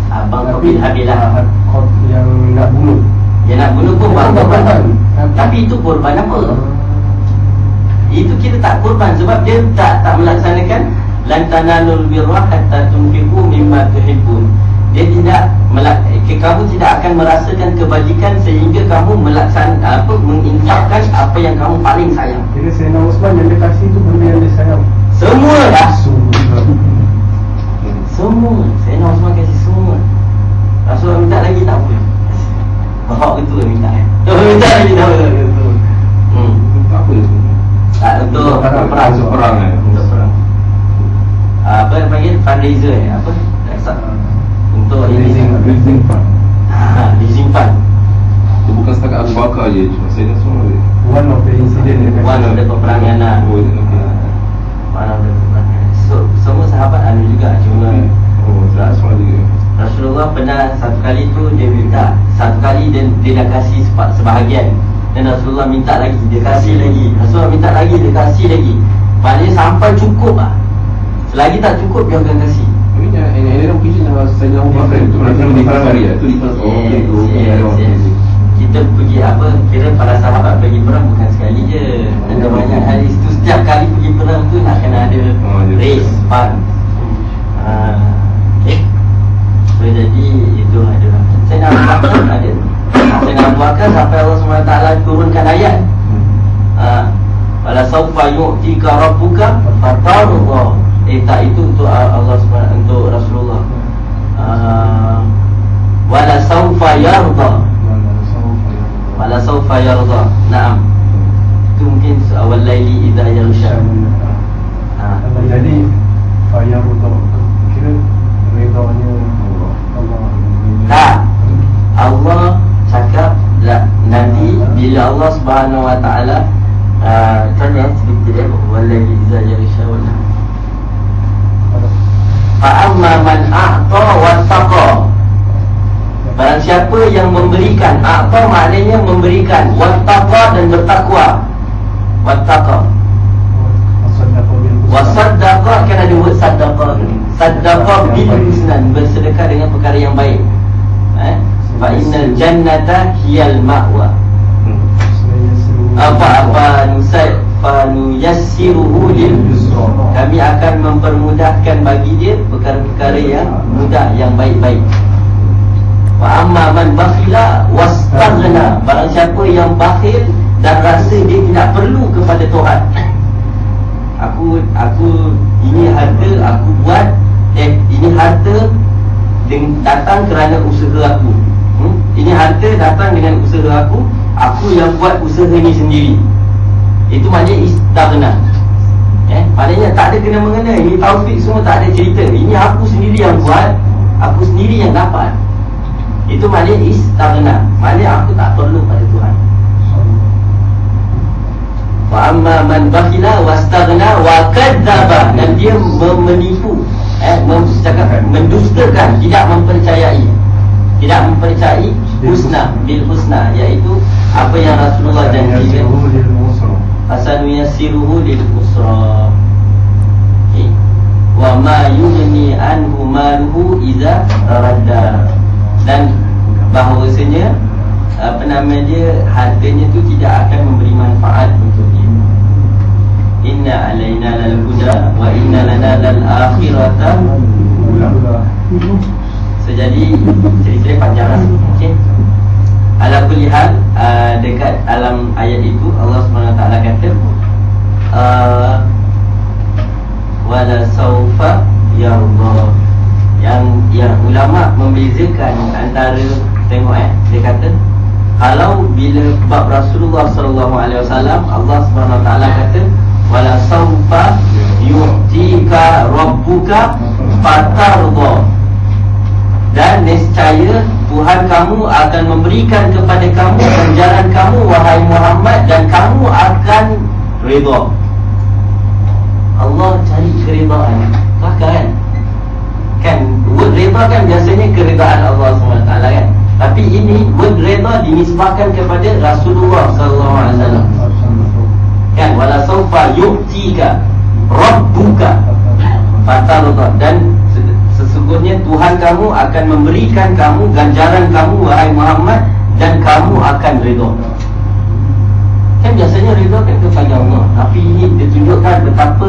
Abang Qabil Habil lah. Yang nak bunuh. Yang nak bunuh pun buat korban. Tapi Tapi itu korban apa? Itu kita tak korban sebab dia tak melaksanakan lan tanalul birra hatta tunfiqu mimma tuhibbun. Dia tidak kamu tidak akan merasakan kebajikan sehingga kamu menginfakkan apa yang kamu paling sayang. Kira Sayyidina Uthman yang dia kasih tu benda yang dia sayang. Semua dah. Semua. Sayyidina Uthman kasih semua. Rasulullah minta lagi tak apa. Bahawa betul minta. Minta lagi tak apa. Tak apa tu. Tak untuk perang. Untuk perang Untuk perang. Apa yang panggil fundraiser apa? Untuk Leasing fund. leasing fund. Itu bukan setakat Abu Bakar je, cuma saya dah semua dia. One of the incident dia One of the peperangan lah. Oh, okay. One of the peperangan. So semua sahabat ada juga. Cuma Oh, tak semua juga. Rasulullah pernah satu kali tu dia minta, satu kali dia dah kasih sebahagian. Dan Rasulullah minta lagi, dia kasih lagi. Rasulullah minta lagi, dia kasih lagi. Maknanya sampai cukup lah. Selagi tak cukup dia akan kasih. Tapi ini orang kisah dengan Sayyidina Abu Bakar itu pernah di first hari tu di first Kita pergi apa, kira para sahabat pergi perang bukan sekali je. Ada banyak hadis tu, setiap kali pergi perang tu nak kena ada race fund. Okay. So jadi itu ada. Sayyidina Abu Bakar ada. Sayyidina Abu Bakar sampai Allah SWT turunkan ayat. Wala sawfa yu'tika rabbuka fatarullah. Tak, itu untuk Allah SWT, untuk Rasulullah. Wala sawfa yarda. Wala sawfa yarda. Naam. Itu mungkin awal laili idza yaghsha. Jadi fayar untuk kira redanya Allah. Tak. Allah cakap nanti bila Allah Subhanahu Wa Taala tanya sedikit dia wal laili idza yaghsha wala fa'amma man a'ta wattaqa. Barang siapa yang memberikan, a'ta maknanya memberikan, wattaqa dan bertakwa. Wattaqa. Wasaddaqa kan ada word saddaqa. Saddaqa bil husnan, bersedekah dengan perkara yang baik. Fa innal jannata hiyal ma'wa. Apa nusai fanu yassiruhu lil yusra. Kami akan mempermudahkan bagi dia perkara-perkara yang mudah, yang baik-baik. Wa amma man bakhila wastaghna, barang siapa yang bakhil dan rasa dia tidak perlu kepada Tuhan. Aku ini harta aku buat, ini harta datang kerana usaha aku. Ini harta datang dengan usaha aku yang buat usaha ni sendiri. Itu maknanya istaghna. Maknanya tak ada kena-mengena. Ini taufik semua tak ada cerita. Ini aku sendiri yang buat, aku sendiri yang dapat. Itu maknanya istaghna. Maknanya aku tak perlu pada Tuhan. Wa amma man bakhila wastaghna wa kadzdzaba, dan dia menipu, mendustakan, tidak mempercayai husna bil husna, iaitu apa yang Rasulullah janjikan. Asanu yassiruhu lil usra. Wa ma yughni anhu maluhu idza radda, dan bahawasanya hartanya tu tidak akan memberi manfaat untuk dia. Inna alaina lal huda wa inna lana lal akhirata. Jadi cerita panjang lah. Okey. Ala kulli hal, dekat alam ayat itu Allah SWT kata wala saufa yarda. Yang ulama membezakan antara, tengok dia kata kalau bila bab Rasulullah SAW, Allah SWT kata wala saufa yu'tika rabbuka fatarda, dan nescaya Tuhan kamu akan memberikan kepada kamu ganjaran kamu wahai Muhammad, dan kamu akan redha. Allah cari keredaan. Kan word redha kan biasanya keredaan Allah SWT kan. Tapi ini word redha dinisbahkan kepada Rasulullah SAW. Kan wala saufa yu'tika rabbuka fatarda, dan sesungguhnya Tuhan kamu akan memberikan kamu ganjaran kamu wahai Muhammad, dan kamu akan redha. Kan biasanya redha kan kepada Allah, tapi ini ditunjukkan betapa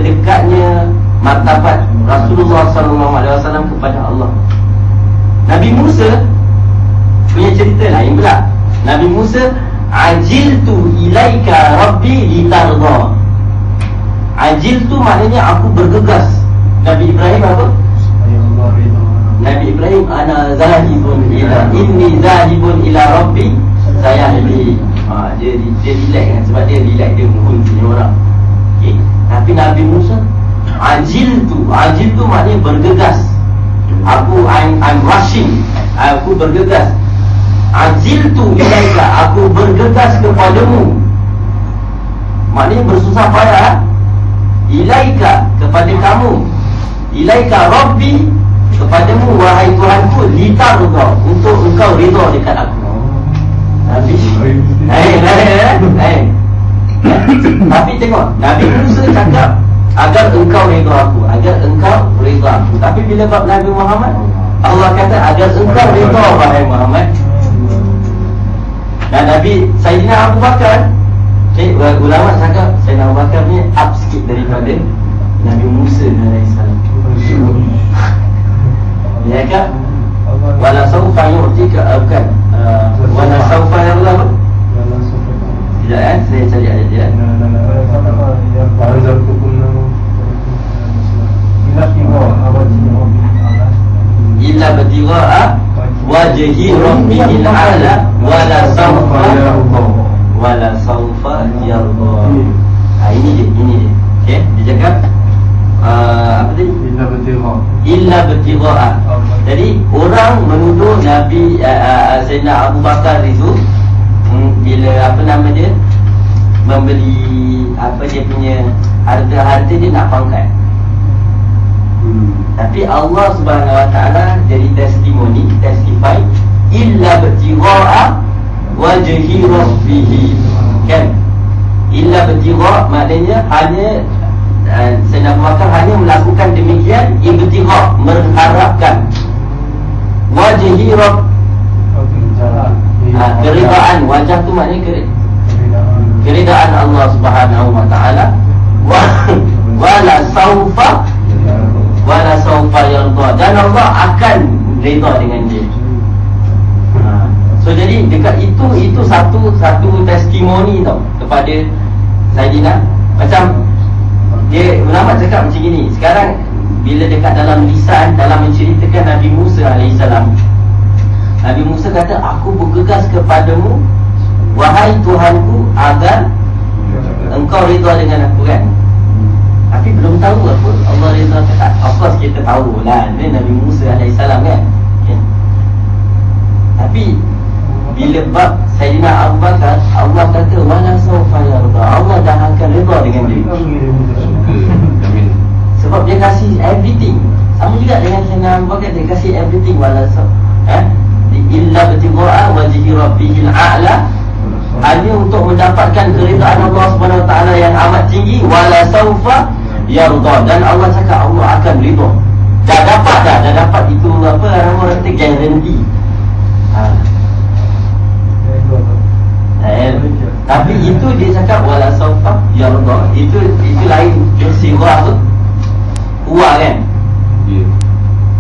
dekatnya martabat Rasulullah SAW kepada Allah. Nabi Musa punya cerita lain pula. Nabi Musa, ajiltu ilaika rabbi litarda. Ajiltu maknanya aku bergegas. Nabi Ibrahim apa? Nabi Ibrahim, ana zahibun ila inni zahibun ila rabbi sayahdi. Dia relax kan, sebab dia relax, dia mohon punya orang. Okay. Tapi Nabi Musa, ajiltu maknanya bergegas. I'm rushing. Aku bergegas. Ajiltu ilaika, aku bergegas kepadamu. Maknanya bersusah payah. Ilaika, kepada kamu. Ilaika rabbi, kepadamu wahai Tuhanku, litarda, untuk engkau redha dekat aku. Nabi tapi tengok, Nabi Musa cakap agar engkau redha aku, agar engkau redha aku. Tapi bila bab Nabi Muhammad, Allah kata agar engkau redha wahai Muhammad. Dan Nabi Sayyidina Abu Bakar, ulama cakap Sayyidina Abu Bakar ni up sikit daripada Nabi Musa AS. Ya kan? Wala saufa yu'tika, bukan, wala saufa yarda. Tidak kan? Saya cari ayat dia. Illa batigha'a wajhi rabbihil a'la wala saufa yarda. Ini dia. Okey, dia cakap apa tadi? Illa batigha'a. Jadi orang menuduh Nabi Sayyidina Abu Bakar itu bila membeli dia punya harta dia nak pangkat. Tapi Allah Subhanahu Wa Taala jadi testify illa batigha'a wajhi rabbih. Kan? Illa batigha' maknanya hanya Sayyidina Abu Bakar hanya melakukan demikian ibtigha', mengharapkan wajhi rabb, keridaan. Wajah tu maknanya keridaan Allah Subhanahu Wa Taala. Wala saufa yarda, dan Allah akan redha dengan dia. So jadi dekat itu satu testimoni tau kepada Saidina. Macam dia ulama cakap macam gini. Sekarang bila dekat dalam lisan, dalam menceritakan Nabi Musa alaihissalam, Nabi Musa kata, aku bergegas kepadamu wahai Tuhanku agar engkau redha dengan aku, kan. Tapi belum tahu apa Allah redha tak. Of course kita tahu lah ni Nabi Musa alaihissalam, kan. Tapi bila bab Sayyidina Abu Bakar, Allah kata wala sawfa yarda, Allah dah akan redha dengan dia. Sebab dia kasih everything. Sama juga dengan Sayyidina Abu Bakar, dia kasih everything. Wala sawfa illa btigha'a wajhi rabbihil a'la, hanya untuk mendapatkan keridaan Allah Subhanahu Wa Taala yang amat tinggi. Wala sawfa yarda, dan Allah cakap Allah akan redha. Dah dapat itu apa orang kata guarantee. Tapi itu dia cakap wala sawfa yarda, itu lain. Dia sirah tu kuah, kan.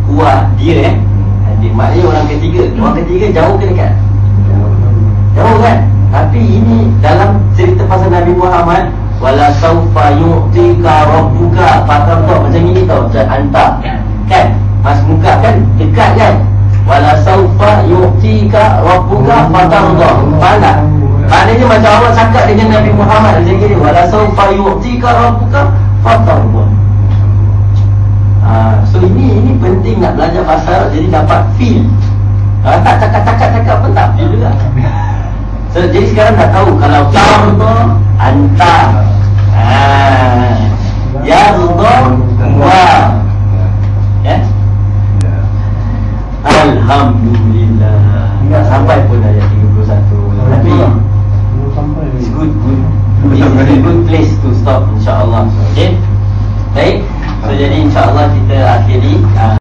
Kuah dia, dia maknanya orang ketiga jauh ke dekat? Jauh, kan. Tapi ini dalam cerita pasal Nabi Muhammad, wala sawfa yu'tika rabbuka fatarda, macam ini tau, hantar, kan. Mas muka kan dekat, kan. Wala sawfa yu'tika rabbuka fatarda, pandang. Maknanya macam Allah cakap dengan Nabi Muhammad macam gini, wala sawfa yu'tika rabbuka fatarda. So ini penting nak belajar bahasa Arab, jadi dapat feel. Tak cakap pun tak feel juga. So jadi sekarang dah tahu kalau tarda anta, yarda wa, ya. Alhamdulillah. Tak sampai pun ayat 31. Tapi it's good place to stop, insyaAllah. Okay. Baik. So jadi insyaAllah kita akhiri